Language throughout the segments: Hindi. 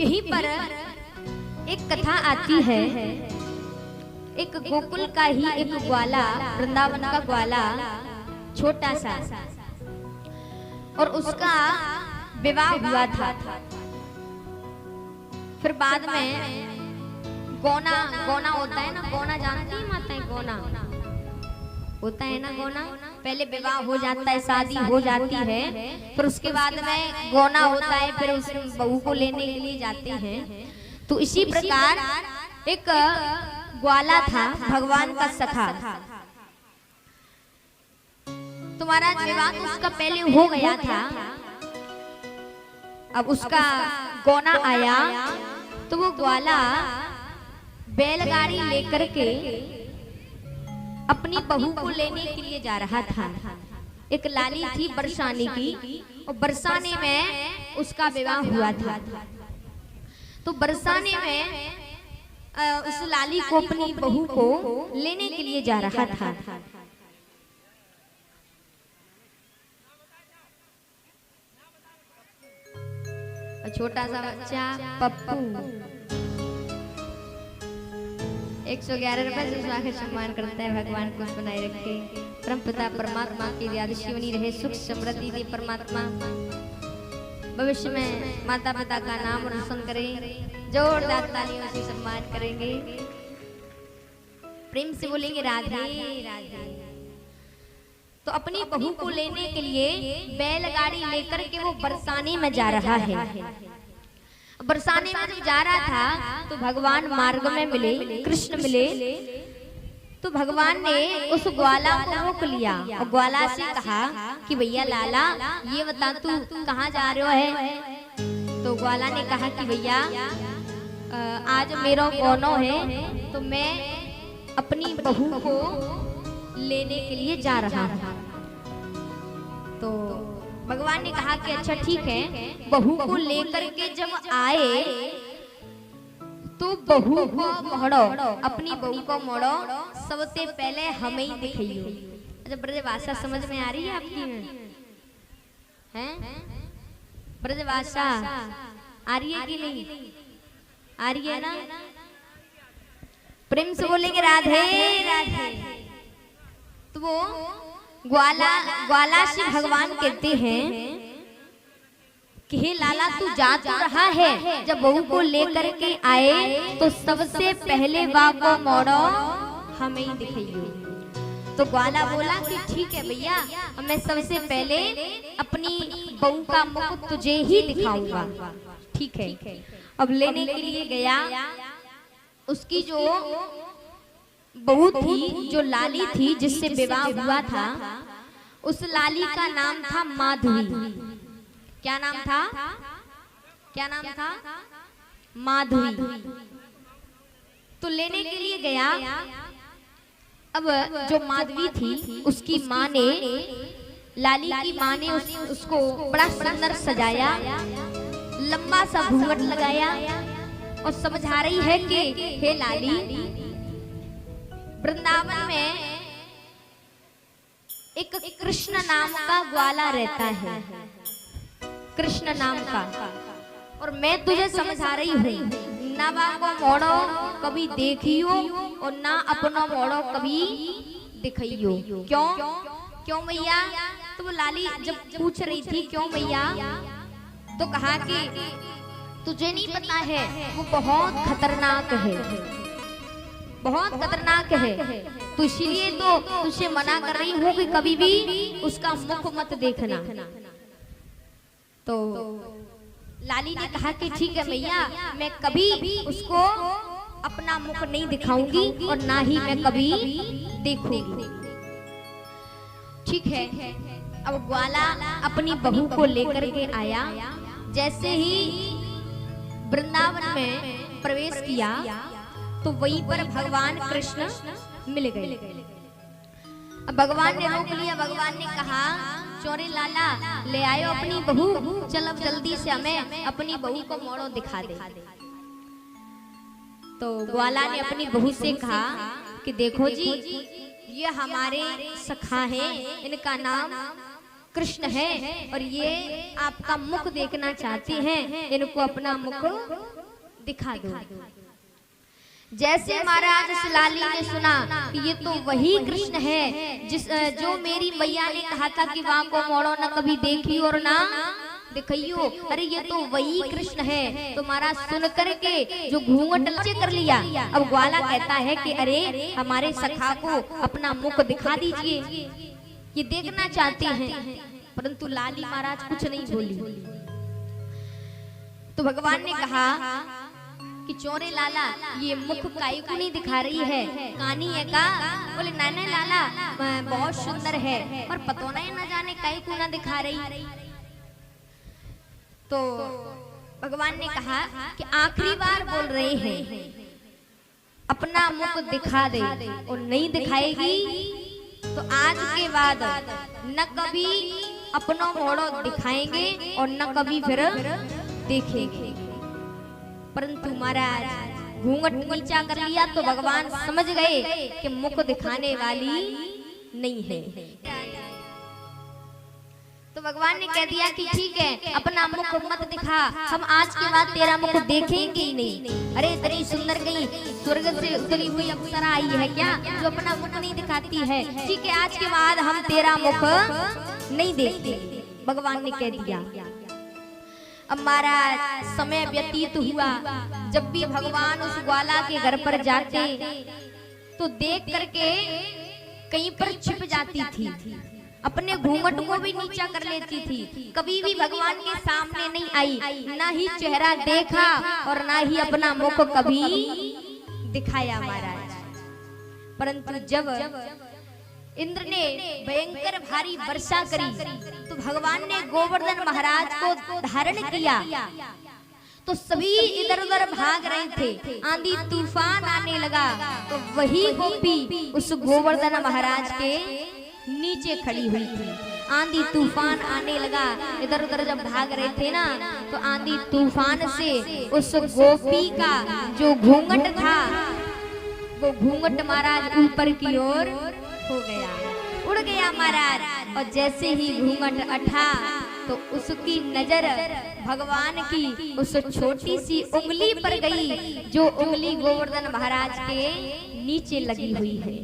यहीं पर एक कथा आती है। एक गोकुल का ही एक ग्वाला, वृंदावन का ग्वाला छोटा सा, और उसका विवाह हुआ था। फिर बाद में गौना गौना होता है ना, गौना जानती है माताएं? गौना होता है ना, गौना। पहले विवाह हो जाता है, शादी हो जाती है, फिर उसके बाद में गौना होता है, फिर उस बहू को लेने के लिए जाते हैं। तो इसी प्रकार एक ग्वाला था, भगवान का सखा। तुम्हारा विवाह तो उसका पहले हो गया था। अब उसका गौना आया तो वो ग्वाला बैलगाड़ी लेकर के अपनी बहू को लेने के लिए जा रहा था। एक लाली थी बरसाने की, और बरसाने में उसका विवाह हुआ था। तो बरसाने में उस लाली को, अपनी बहू को लेने के लिए जा रहा था। छोटा सा बच्चा पप्पू 111 रुपए से स्वागत सम्मान करता है। भगवान को बनाए रखे, परम पिता परमात्मा की आशीष बनी रहे, सुख समृद्धि दे परमात्मा। भविष्य में माता पिता का नाम रोशन करें। जोरदार तालियों से सम्मान करेंगे। प्रेम से बोलेंगे राधे राधे। तो अपनी बहू को लेने के लिए बैलगाड़ी लेकर के वो बरसाने में जा रहा है। बरसाने में जब जा रहा था तो भगवान मार्ग में मिले, कृष्ण मिले। तो भगवान ने उस ग्वाला को रोक लिया और ग्वाला से कहा कि भैया लाला, ये बता तू कहाँ जा रहे हो है? तो ग्वाला ने कहा कि भैया आज मेरा गौनो है, तो मैं अपनी बहू को लेने के लिए जा रहा हूँ। तो भगवान ने कहा कि अच्छा ठीक है। बहू को लेकर के जब आए तो बहू को मोड़ो, अपनी बहू को मोड़ो, सबसे पहले हमें ही दिखाइयो। अच्छा, ब्रजभाषा समझ में आ रही है आपकी? हैं? ब्रजभाषा आ रही है कि नहीं आ रही है ना? प्रेम से बोलेंगे राधे राधे। तो वो ग्वाला से भगवान कहते हैं कि हे लाला, तू जा तो रहा है, जब बहू को लेकर के आए तो सबसे पहले वाह को मोड़ो, हमें ही दिखाइयो। तो ग्वाला बोला कि ठीक है भैया, मैं सबसे पहले अपनी बहू का मुख तुझे ही दिखाऊंगा। ठीक है। अब लेने के लिए गया। उसकी जो बहू थी, जो लाली थी जिससे विवाह हुआ था, उस लाली का नाम था माधवी। क्या नाम था? क्या नाम था? माधवी। तो लेने के लिए गया। अब जो माधवी थी, उसकी माँ ने, लाली की माँ ने उसको बड़ा सुंदर सजाया, लंबा सा घूंघट लगाया और समझा रही है कि हे लाली, वृंदावन में एक कृष्ण नाम का ग्वाला रहता है, कृष्ण नाम का, और मैं तुझे समझा रही हूँ, ना बा को मोड़ो कभी देखियो और ना अपना मोड़ो कभी दिखाइयो। क्यों? क्यों मैया? तो वो लाली जब पूछ रही थी क्यों मैया, तो कहा कि तुझे नहीं पता है, वो बहुत खतरनाक है, बहुत खतरनाक है। तो इसलिए तो तुझे मना कर रही हूँ कि कभी भी उसका मुख मत देखना। तो लाली ने कहा कि ठीक है भैया, मैं कभी उसको अपना मुख नहीं दिखाऊंगी और ना ही मैं कभी देखूंगी। ठीक है। अब ग्वाला अपनी बहू को लेकर के आया। जैसे ही वृंदावन में प्रवेश किया तो वहीं पर भगवान कृष्ण मिल गए। अब भगवान ने रोक लिया। भगवान ने कहा, चोरे लाला, ले आयो अपनी बहू, चलो जल्दी से हमें अपनी बहू को मोड़ो दिखा दे। तो ग्वाला ने अपनी बहू से कहा कि देखो जी, ये हमारे सखा हैं, इनका नाम कृष्ण है और ये आपका मुख देखना चाहते हैं, इनको अपना मुख दिखा दो। जैसे महाराज लाली ने सुना कि ये तो वही कृष्ण है जो मेरी मैया ने कहा था कि वहां को मोड़ो न कभी देखी और ना दिखाइयो, अरे ये तो वही कृष्ण है। तो महाराज सुन करके जो घूंघट नीचे कर लिया। अब ग्वाला कहता है कि अरे हमारे सखा को अपना मुख दिखा दीजिए, ये देखना चाहते हैं। परंतु लाली महाराज कुछ नहीं बोली। तो भगवान ने कहा कि चोरे लाला ये मुख काई को नहीं दिखा रही है, कानी है का? बोले नाने लाला बहुत सुंदर है पर पतोना न जाने काई को ना दिखा रही। तो भगवान ने कहा कि आखिरी बार बोल रहे हैं, अपना मुख दिखा दे, और नहीं दिखाएगी तो आज के बाद न कभी अपनों मोड़ो दिखाएंगे और न कभी फिर देखेंगे। परंतु महाराज घूंघट नीचा कर लिया तो भगवान समझ गए कि मुख दिखाने वाली नहीं है। तो भगवान ने कह दिया कि ठीक है, अपना मुख मत दिखा, हम आज के बाद तेरा मुख देखेंगे ही नहीं। अरे इतनी सुंदर गई स्वर्ग से उतरी हुई अप्सरा आई है क्या जो अपना मुख नहीं दिखाती है? ठीक है, आज के बाद हम तेरा मुख नहीं देखते, भगवान ने कह दिया। अब महाराज समय व्यतीत हुआ, जब भी भगवान उस ग्वाला के घर पर जाते तो देख करके कहीं पर छिप जाती थी, अपने घूंघट को भी नीचा कर लेती थी, कभी भी भगवान के सामने नहीं आई, ना ही चेहरा देखा और ना ही अपना मुख कभी दिखाया महाराज। परंतु जब इंद्र ने भयंकर भारी वर्षा करी तो भगवान ने गोवर्धन महाराज को धारण किया, तो सभी इधर उधर भाग रहे थे, आंधी तूफान आने लगा तो वही गोपी उस गोवर्धन महाराज के नीचे खड़ी हुई थी। आंधी तूफान आने लगा, इधर उधर जब भाग रहे थे ना, तो आंधी तूफान से उस गोपी का जो घूंघट था वो घूंघट महाराज ऊपर की ओर हो गया, उड़ गया महाराज। और जैसे ही घूंघट उठा तो उसकी नजर भगवान की उस छोटी सी उंगली पर गई, जो उंगली गोवर्धन महाराज के नीचे लगी हुई है।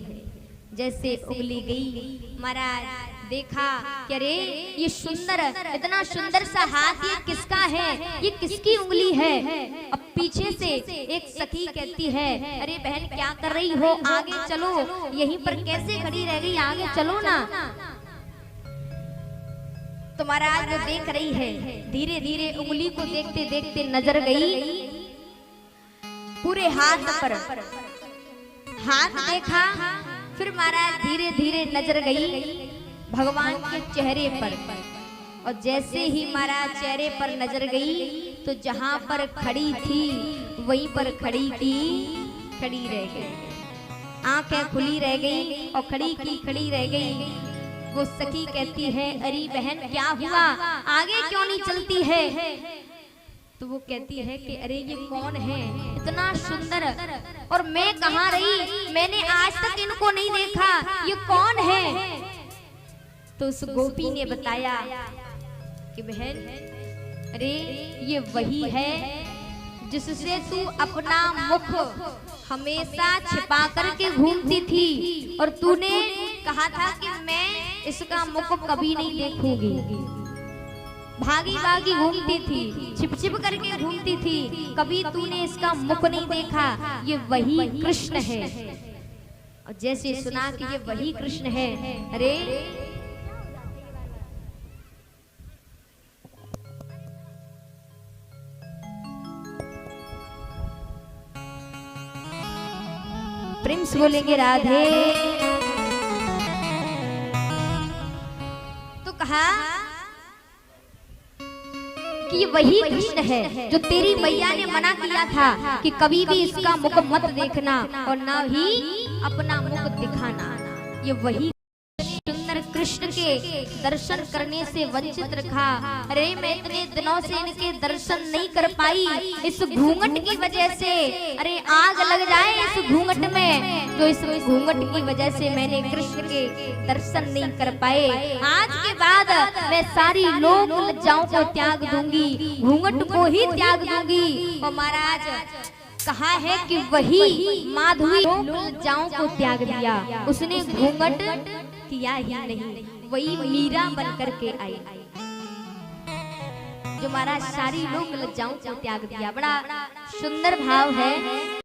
जैसे उंगली गई, महाराज देखा कि अरे ये सुंदर, इतना सुंदर सा हाथ ये किसका है, ये किसकी उंगली है? अब पीछे से एक सखी कहती है, अरे बहन क्या कर रही हो, आगे चलो, यहीं पर कैसे खड़ी रह गई, आगे चलो ना। तो महाराज वो देख रही है, धीरे धीरे उंगली को देखते देखते नजर गई पूरे हाथ पर, हाथ देखा, फिर महाराज धीरे धीरे नजर गई भगवान के चेहरे पर, और जैसे ही महाराज चेहरे पर नजर गई तो जहां पर खड़ी थी वहीं पर खड़ी की खड़ी रह गई, आंखें खुली रह गई और खड़ी की खड़ी रह गई। वो सखी कहती है, अरे बहन क्या हुआ, आगे क्यों नहीं चलती है? तो वो कहती है कि अरे ये कौन है, इतना सुंदर, और मैं कहाँ रही, मैंने आज तक इनको नहीं देखा, ये कौन है? तो उस गोपी ने बताया कि बहन अरे ये वही है जिससे तू अपना मुख हमेशा छिपा करके घूमती थी, और तूने कहा था कि मैं इसका मुख कभी नहीं देखूंगी। भागी भागी घूमती थी, छिप छिप करके घूमती थी, कभी तूने इसका मुख नहीं देखा, ये वही कृष्ण है। और जैसे सुना कि ये वही कृष्ण है, अरे प्रेम से बोलेंगे राधे। तो कहा कि ये वही कृष्ण है जो तेरी मैया ने मना किया था कि कभी भी इसका मुख मत देखना और ना ही अपना मुख दिखाना। ये वही सुंदर कृष्ण के के दर्शन करने से वंचित रखा। अरे मैं इतने दिनों से इनके दर्शन नहीं कर पाई, इस घूंघट की वजह से। अरे आग लग जाए इस घूंघट में, तो इस घूंघट की वजह से मैंने कृष्ण के दर्शन नहीं कर पाए। आज के बाद मैं सारी लोक लज्जाओं को त्याग दूंगी, घूंघट को ही त्याग दूंगी। और महाराज कहा है कि वही माधवी लज्जाओं को त्याग दिया, उसने घूंघट किया ही नहीं, वही मीरा बन करके आई जो महाराज सारी लोक लज्जाओं को त्याग दिया। बड़ा सुंदर भाव है।